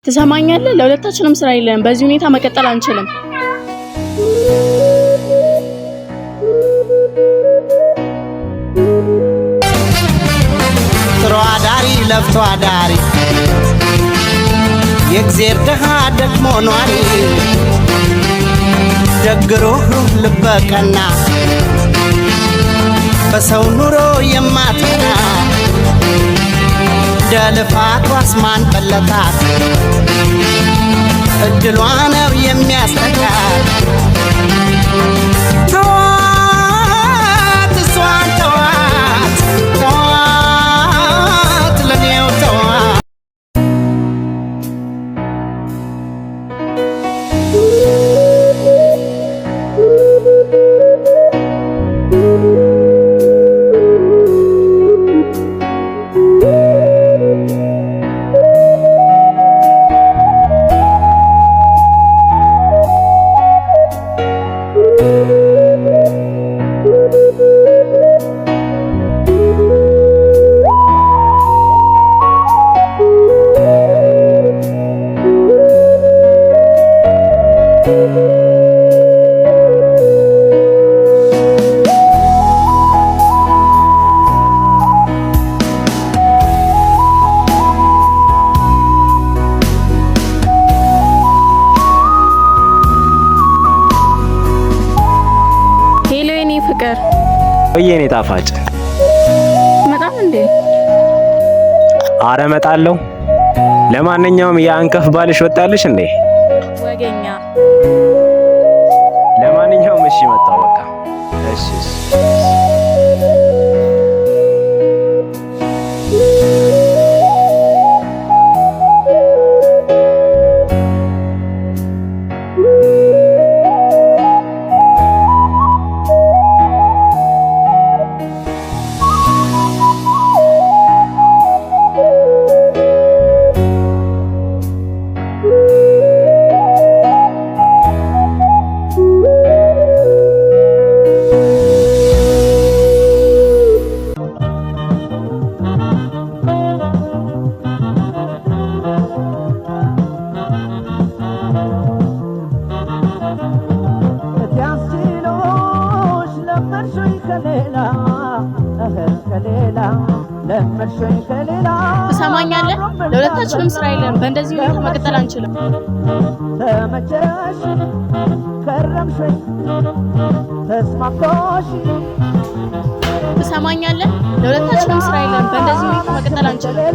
ትሰማኛለህ? ለሁለታችንም ስራ የለም። በዚህ ሁኔታ መቀጠል አንችልም። ጥሩ አዳሪ ለፍቶ አዳሪ የእግዚአብሔር ደሃ ደግሞ ኗሪ ደግሮህ ልበቀና በሰው ኑሮ የማትቀና ደልፋት ዋስማን በለታት እድሏ ነው የሚያስጠጋት ተዋት እሷን ተዋት ተዋት ለኔው ተዋት ወየኔ ጣፋጭ መጣም እንዴ? አረ መጣለው። ለማንኛውም ያንከፍ ባልሽ ወጣልሽ እንዴ? ወገኛ ለማንኛውም እሺ መጣው በቃ እሺ ትሰማኛለህ? ለሁለታችንም ስራ የለም። በእንደዚህ ሁኔታ መቀጠል አንችልም። ተመቸሽ ከረምሽ ተስማምቶሽ ትሰማኛለህ? ለሁለታችንም ስራ የለም። በእንደዚህ ሁኔታ መቀጠል አንችልም።